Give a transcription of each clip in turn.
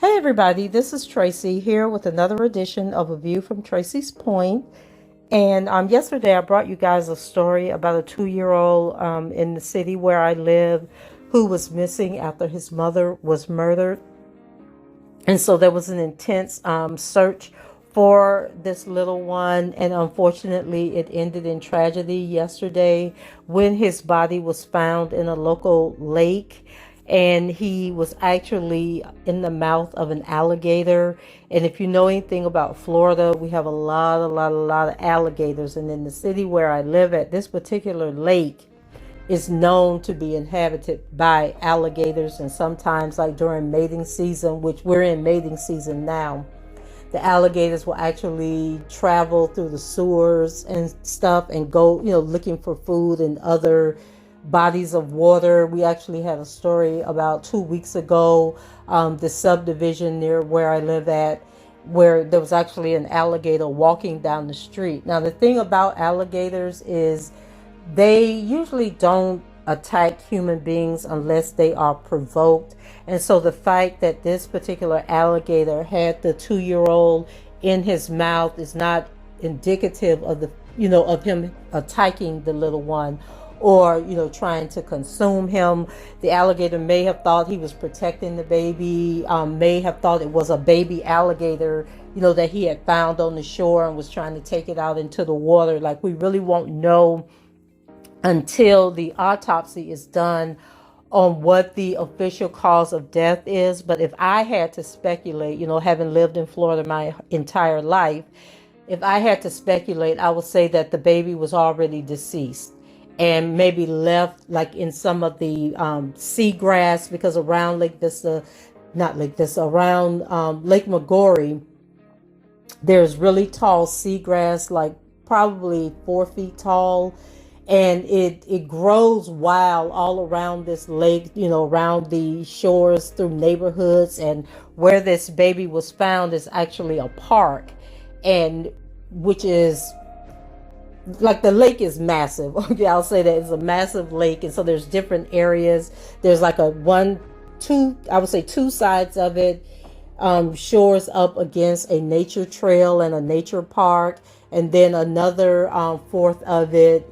Hey everybody, this is Tracy here with another edition of A View from Tracy's Point. And yesterday I brought you guys a story about a 2-year-old in the city where I live who was missing after his mother was murdered. And so there was an intense search for this little one. And unfortunately, it ended in tragedy yesterday when his body was found in a local lake. And he was actually in the mouth of an alligator. And if you know anything about Florida, we have a lot of alligators. And in the city where I live at, this particular lake is known to be inhabited by alligators. And sometimes, like during mating season, which we're in mating season now, the alligators will actually travel through the sewers and stuff and go, looking for food and other bodies of water. We actually had a story about 2 weeks ago, the subdivision near where I live at, where there was actually an alligator walking down the street. Now, the thing about alligators is they usually don't attack human beings unless they are provoked. And so the fact that this particular alligator had the 2-year-old in his mouth is not indicative of of him attacking the little one or trying to consume him. The alligator may have thought he was protecting the baby, may have thought it was a baby alligator that he had found on the shore and was trying to take it out into the water. Like, we really won't know until the autopsy is done on what the official cause of death is. But if I had to speculate, having lived in Florida my entire life, if I had to speculate, I would say that the baby was already deceased and maybe left like in some of the seagrass, because around Lake Vista, not Lake Vista, around Lake Maggiore, there's really tall seagrass, like probably 4 feet tall. And it grows wild all around this lake, around the shores through neighborhoods. And where this baby was found is actually a park, and which is like, the lake is massive. Okay, I'll say that it's a massive lake. And so there's different areas. There's like I would say two sides of it, shores up against a nature trail and a nature park. And then another fourth of it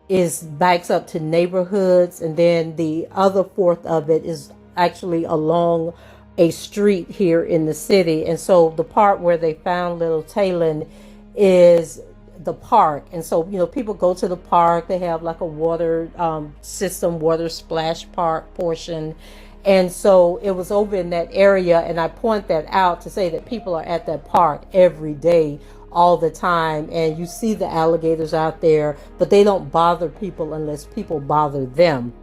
is backs up to neighborhoods, and then the other fourth of it is actually along a street here in the city. And so the part where they found little Talon is the park. And so people go to the park. They have like a water system, water splash park portion. And so it was over in that area, and I point that out to say that people are at that park every day, all the time, and you see the alligators out there, but they don't bother people unless people bother them.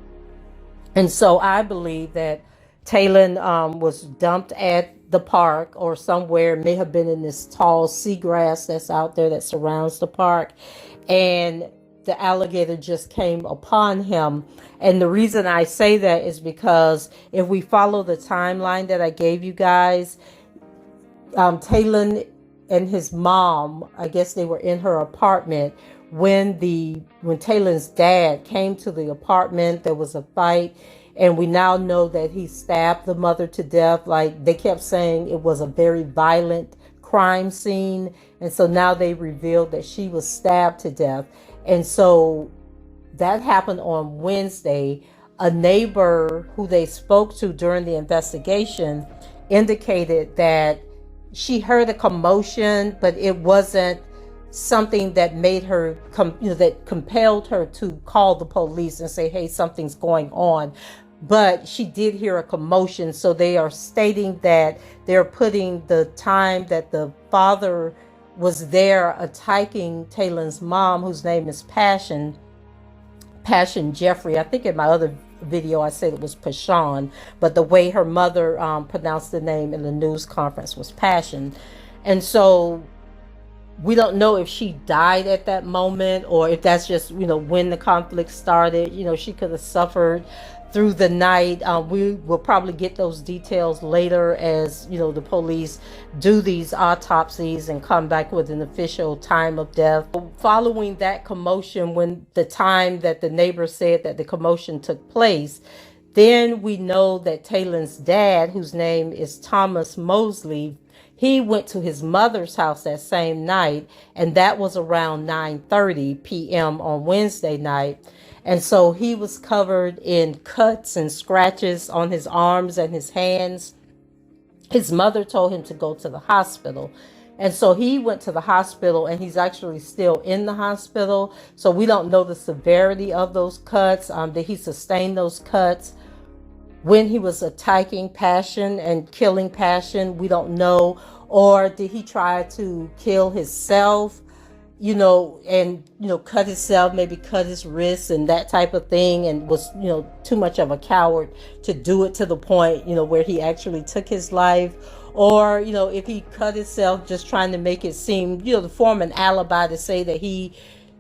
And so I believe that Talon was dumped at the park or somewhere, may have been in this tall seagrass that's out there that surrounds the park, and the alligator just came upon him. And the reason I say that is because if we follow the timeline that I gave you guys, Talon and his mom, I guess they were in her apartment when Talon's dad came to the apartment. There was a fight, and we now know that he stabbed the mother to death. Like, they kept saying it was a very violent crime scene, and so now they revealed that she was stabbed to death. And so that happened on Wednesday. A neighbor who they spoke to during the investigation indicated that she heard a commotion, but it wasn't something that made her, that compelled her to call the police and say, hey, something's going on. But she did hear a commotion. So they are stating that they're putting the time that the father was there attacking Talon's mom, whose name is Passion Jeffrey. I think in my other video, I said it was Passion, but the way her mother pronounced the name in the news conference was Passion. And so we don't know if she died at that moment or if that's just, when the conflict started. She could have suffered through the night. We will probably get those details later as, the police do these autopsies and come back with an official time of death. Following that commotion, when the time that the neighbor said that the commotion took place, then we know that Taylor's dad, whose name is Thomas Mosley, he went to his mother's house that same night, and that was around 9:30 p.m. on Wednesday night. And so he was covered in cuts and scratches on his arms and his hands. His mother told him to go to the hospital. And so he went to the hospital, and he's actually still in the hospital. So we don't know the severity of those cuts. Did he sustain those cuts when he was attacking Passion and killing Passion? We don't know. Or did he try to kill himself, and, cut himself, maybe cut his wrists and that type of thing, and was, too much of a coward to do it to the point, where he actually took his life? Or, if he cut himself just trying to make it seem, to form an alibi to say that he,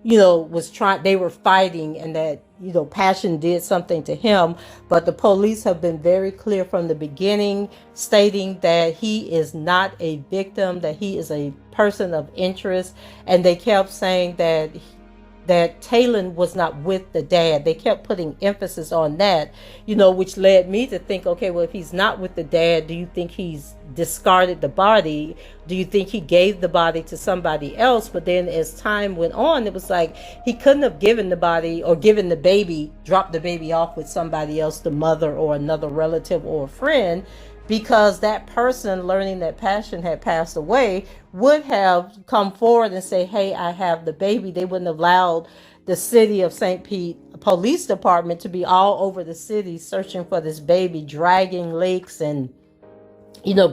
they were fighting and that, Passion did something to him. But the police have been very clear from the beginning, stating that he is not a victim, that he is a person of interest. And they kept saying that Taylor was not with the dad. They kept putting emphasis on that, which led me to think, okay, well, if he's not with the dad, do you think he's discarded the body? Do you think he gave the body to somebody else? But then as time went on, it was like he couldn't have given the body or given the baby, dropped the baby off with somebody else, the mother or another relative or a friend, because that person, learning that Passion had passed away, would have come forward and say, hey, I have the baby. They wouldn't have allowed the city of St. Pete Police Department to be all over the city searching for this baby, dragging lakes and,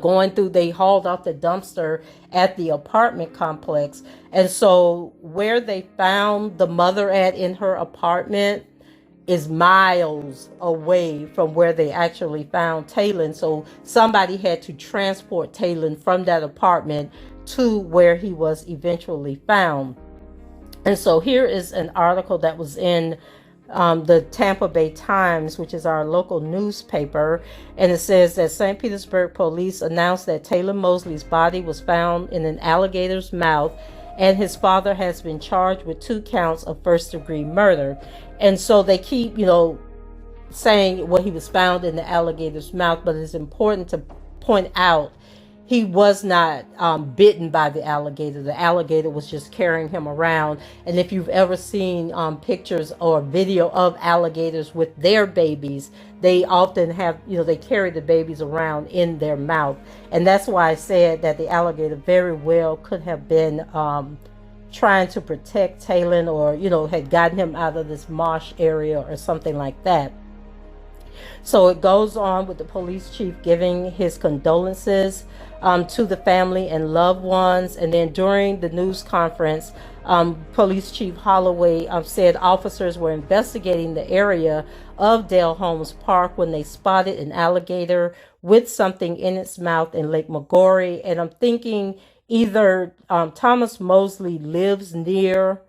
going through. They hauled off the dumpster at the apartment complex. And so where they found the mother at in her apartment is miles away from where they actually found Taylor. So somebody had to transport Taylor from that apartment to where he was eventually found. And so here is an article that was in the Tampa Bay Times, which is our local newspaper. And it says that St. Petersburg police announced that Taylor Mosley's body was found in an alligator's mouth, and his father has been charged with 2 counts of first-degree murder. And so they keep, saying, well, he was found in the alligator's mouth, but it's important to point out he was not bitten by the alligator. The alligator was just carrying him around. And if you've ever seen pictures or video of alligators with their babies, they often have, they carry the babies around in their mouth. And that's why I said that the alligator very well could have been trying to protect Taylor, or, had gotten him out of this marsh area or something like that. So it goes on with the police chief giving his condolences to the family and loved ones. And then during the news conference, Police Chief Holloway said officers were investigating the area of Dale Holmes Park when they spotted an alligator with something in its mouth in Lake Maggiore. And I'm thinking either Thomas Mosley lives near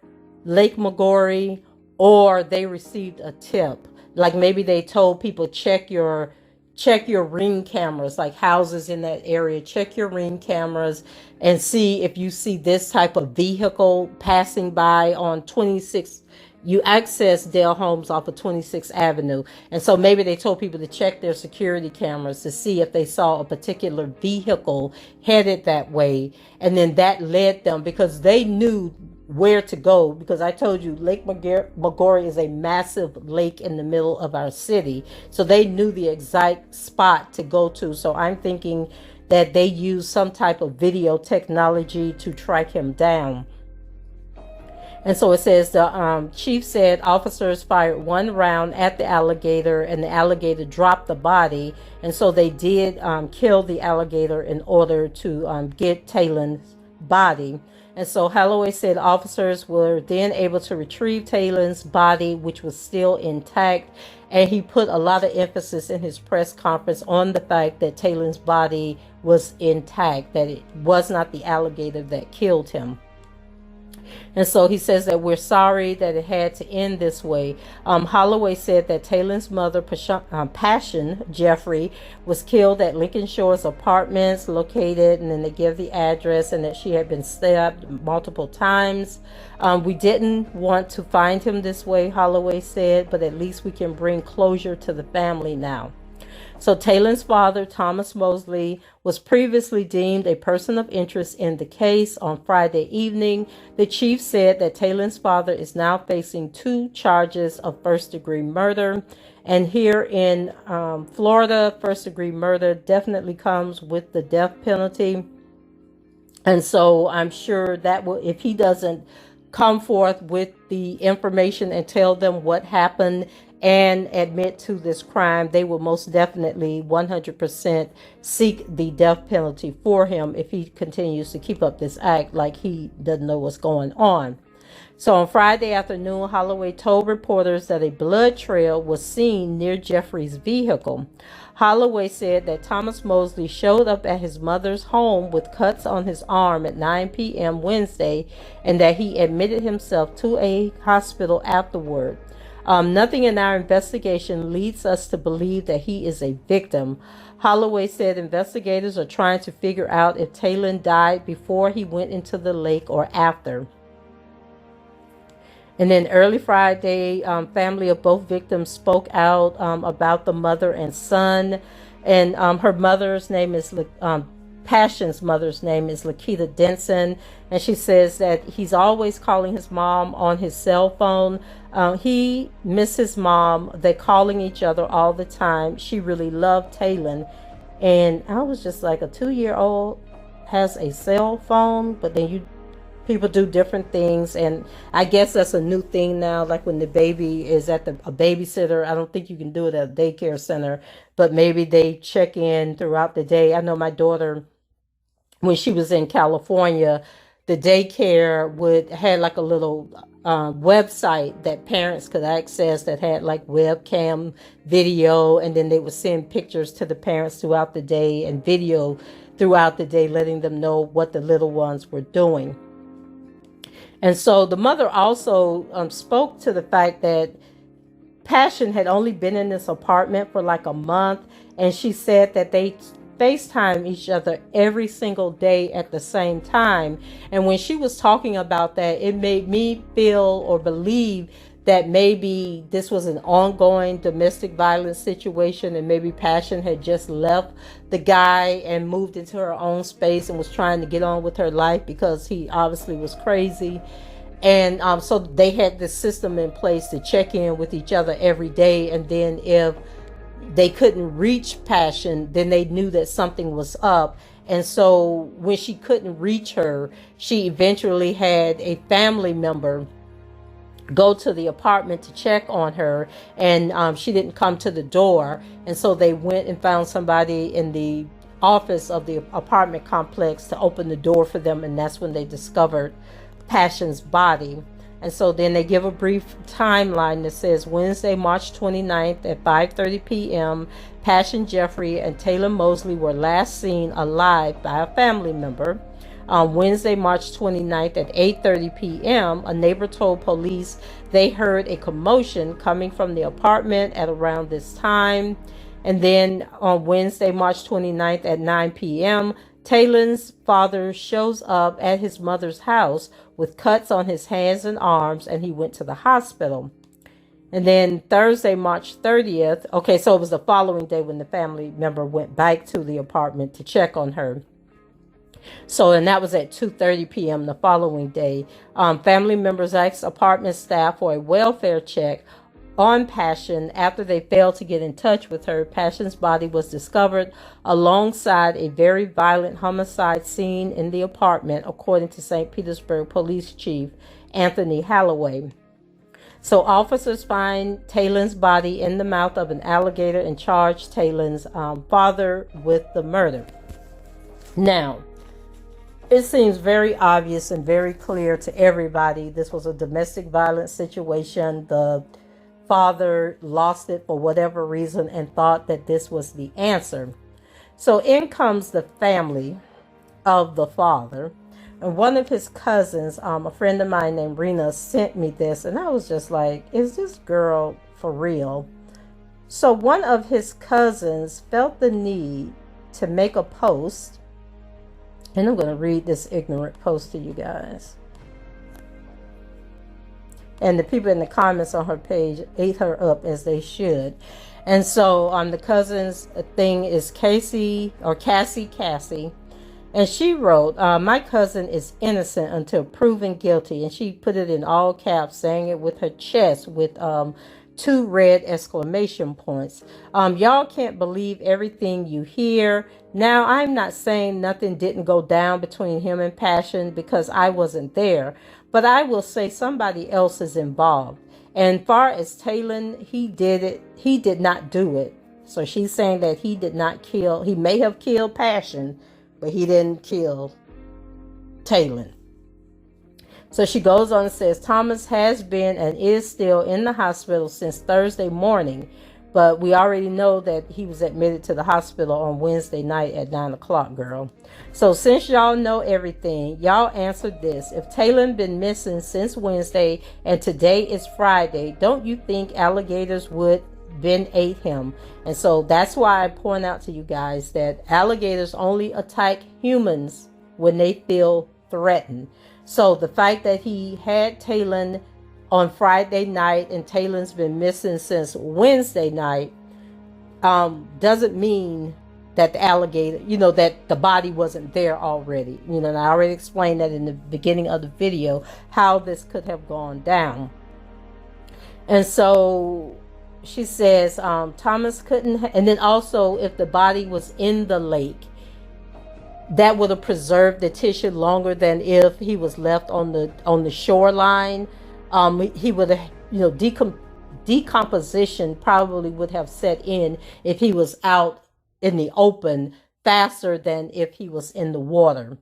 Lake Maggiore, or they received a tip. Like maybe they told people, check your ring cameras, like houses in that area, check your ring cameras and see if you see this type of vehicle passing by on 26. You access Dale Holmes off of 26th Avenue. And so maybe they told people to check their security cameras to see if they saw a particular vehicle headed that way. And then that led them, because they knew where to go, because I told you Lake Maggiore is a massive lake in the middle of our city. So they knew the exact spot to go to. So I'm thinking that they used some type of video technology to track him down. And so it says the chief said officers fired 1 round at the alligator, and the alligator dropped the body. And so they did kill the alligator in order to get Taylor's body. And so Holloway said officers were then able to retrieve Taylor's body, which was still intact. And he put a lot of emphasis in his press conference on the fact that Taylor's body was intact, that it was not the alligator that killed him. And so he says that we're sorry that it had to end this way. Holloway said that Taylor's mother, Passion Jeffrey, was killed at Lincoln Shores Apartments located, and then they give the address, and that she had been stabbed multiple times. We didn't want to find him this way, Holloway said, but at least we can bring closure to the family now. So Taylor's father, Thomas Mosley, was previously deemed a person of interest in the case. On Friday evening, the chief said that Taylor's father is now facing 2 charges of first-degree murder. And here in Florida, first-degree murder definitely comes with the death penalty. And so I'm sure that will, if he doesn't come forth with the information and tell them what happened and admit to this crime, they will most definitely 100% seek the death penalty for him if he continues to keep up this act like he doesn't know what's going on. So on Friday afternoon, Holloway told reporters that a blood trail was seen near Jeffrey's vehicle. Holloway said that Thomas Mosley showed up at his mother's home with cuts on his arm at 9 p.m. Wednesday, and that he admitted himself to a hospital afterward. Nothing in our investigation leads us to believe that he is a victim. Holloway said investigators are trying to figure out if Taylor died before he went into the lake or after. And then early Friday, family of both victims spoke out about the mother and son. And her mother's name is Passion's mother's name is Lakita Denson, and she says that he's always calling his mom on his cell phone. He misses mom. They're calling each other all the time. She really loved Taylor. And I was just like, a 2-year-old has a cell phone, but then people do different things. And I guess that's a new thing now, like when the baby is at a babysitter. I don't think you can do it at a daycare center, but maybe they check in throughout the day. I know my daughter, when she was in California, the daycare had like a little website that parents could access that had like webcam video, and then they would send pictures to the parents throughout the day and video throughout the day, letting them know what the little ones were doing. And so the mother also spoke to the fact that Passion had only been in this apartment for like a month, and she said that they FaceTime each other every single day at the same time. And when she was talking about that, it made me feel or believe that maybe this was an ongoing domestic violence situation, and maybe Passion had just left the guy and moved into her own space and was trying to get on with her life because he obviously was crazy. And so they had this system in place to check in with each other every day, and then if they couldn't reach Passion, then they knew that something was up. And so when she couldn't reach her, she eventually had a family member go to the apartment to check on her, and she didn't come to the door. And so they went and found somebody in the office of the apartment complex to open the door for them, and that's when they discovered Passion's body. And so then they give a brief timeline that says Wednesday, March 29th at 5:30 p.m., Passion Jeffrey and Taylor Mosley were last seen alive by a family member. On Wednesday, March 29th at 8:30 p.m., a neighbor told police they heard a commotion coming from the apartment at around this time. And then on Wednesday, March 29th at 9 p.m., Taylor's father shows up at his mother's house with cuts on his hands and arms, and he went to the hospital. And then Thursday, March 30th, okay, so it was the following day when the family member went back to the apartment to check on her. So, and that was at 2:30 p.m. the following day. Family members asked apartment staff for a welfare check on Passion. After they failed to get in touch with her, Passion's body was discovered alongside a very violent homicide scene in the apartment, according to St. Petersburg Police Chief Anthony Holloway. So officers find Taylor's body in the mouth of an alligator and charge Taylor's father with the murder. Now, It seems very obvious and very clear to everybody this was a domestic violence situation. The father lost it for whatever reason and thought that this was the answer. So in comes the family of the father. And one of his cousins, a friend of mine named Rena, sent me this. And I was just like, is this girl for real? So one of his cousins felt the need to make a post. And I'm going to read this ignorant post to you guys. And the people in the comments on her page ate her up as they should. And so the cousin's thing is Cassie. And she wrote, my cousin is innocent until proven guilty. And she put it in all caps, saying it with her chest with 2 red exclamation points. Y'all can't believe everything you hear. Now, I'm not saying nothing didn't go down between him and Passion because I wasn't there. But I will say somebody else is involved. And far as Talon, he did not do it. So she's saying that he did not kill. He may have killed Passion, but he didn't kill Talon. So she goes on and says, Thomas has been and is still in the hospital since Thursday morning. But we already know that he was admitted to the hospital on Wednesday night at 9 o'clock, girl. So since y'all know everything, y'all answered this. If Talon been missing since Wednesday and today is Friday, don't you think alligators would been ate him? And so that's why I point out to you guys that alligators only attack humans when they feel threatened. So the fact that he had Talon on Friday night and Talon's been missing since Wednesday night doesn't mean that the alligator, that the body wasn't there already. And I already explained that in the beginning of the video, how this could have gone down. And so she says Thomas couldn't, and then also if the body was in the lake, that would have preserved the tissue longer than if he was left on the shoreline. He would have, decomposition probably would have set in if he was out in the open faster than if he was in the water.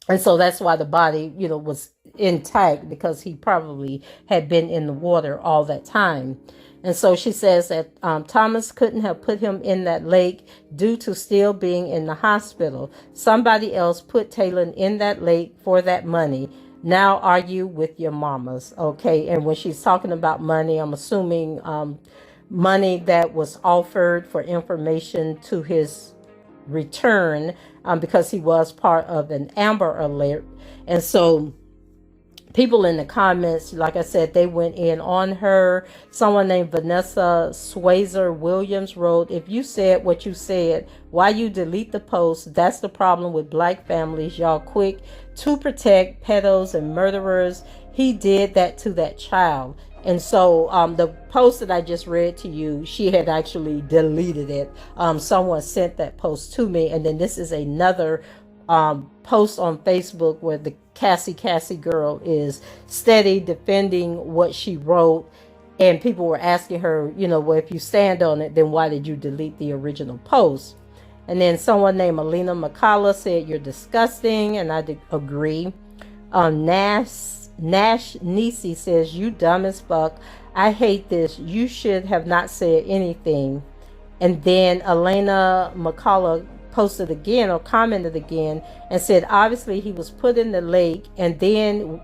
And so that's why the body, was intact, because he probably had been in the water all that time. And so she says that Thomas couldn't have put him in that lake due to still being in the hospital. Somebody else put Talon in that lake for that money. Now argue with your mamas. Okay. And when she's talking about money, I'm assuming money that was offered for information to his return, because he was part of an Amber Alert. And so people in the comments, like I said, they went in on her. Someone named Vanessa Swayzer Williams wrote, if you said what you said, why you delete the post? That's the problem with black families. Y'all quick to protect pedos and murderers. He did that to that child. And so the post that I just read to you, she had actually deleted it. Someone sent that post to me. And then this is another post on Facebook where the Cassie girl is steady defending what she wrote. And people were asking her, well, if you stand on it, then why did you delete the original post? And then someone named Alina McCullough said, you're disgusting. And I agree. Nash Nisi says, you dumb as fuck. I hate this. You should have not said anything. And then Elena McCullough posted again or commented again and said, obviously he was put in the lake and then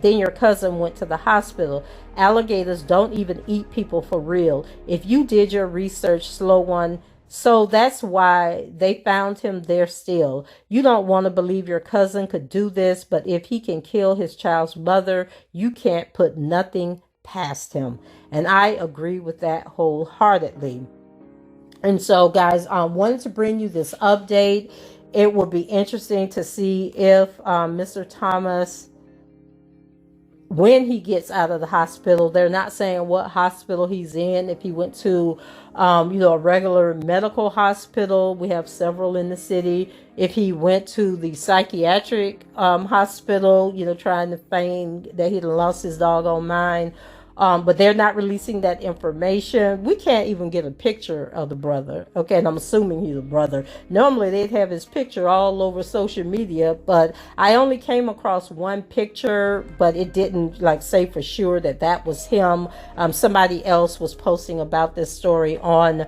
your cousin went to the hospital. Alligators don't even eat people for real. If you did your research, slow one. So that's why they found him there still. You don't want to believe your cousin could do this, but if he can kill his child's mother, you can't put nothing past him. And I agree with that wholeheartedly. And so, guys, I wanted to bring you this update. It will be interesting to see if Mr. Thomas, when he gets out of the hospital, they're not saying what hospital he's in. If he went to, a regular medical hospital, we have several in the city. If he went to the psychiatric hospital, trying to feign that he'd lost his doggone mind, But they're not releasing that information. We can't even get a picture of the brother. Okay, and I'm assuming he's a brother. Normally they'd have his picture all over social media, but I only came across one picture, but it didn't like say for sure that that was him. Somebody else was posting about this story on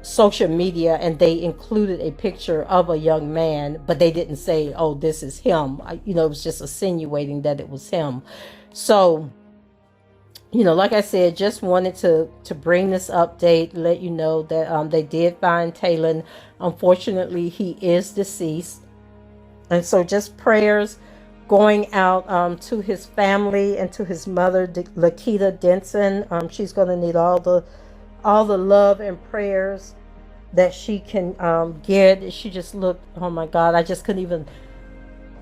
social media, and they included a picture of a young man, but they didn't say, oh, this is him. It was just insinuating that it was him. So, like I said, just wanted to bring this update, let you know that they did find Talon. Unfortunately, he is deceased. And so just prayers going out to his family and to his mother, Lakita Denson. She's going to need all the love and prayers that she can get. She just looked, oh my God, I just couldn't even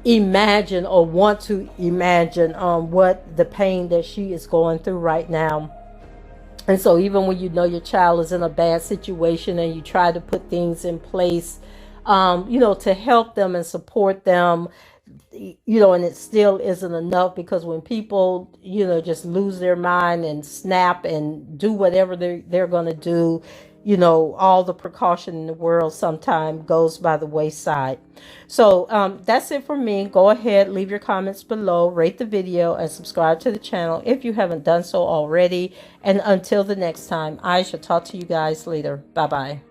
imagine or want to imagine what the pain that she is going through right now. And so even when your child is in a bad situation and you try to put things in place, to help them and support them, and it still isn't enough, because when people, just lose their mind and snap and do whatever they're going to do, all the precaution in the world sometimes goes by the wayside. So that's it for me. Go ahead, leave your comments below, rate the video, and subscribe to the channel if you haven't done so already. And until the next time, I shall talk to you guys later. Bye-bye.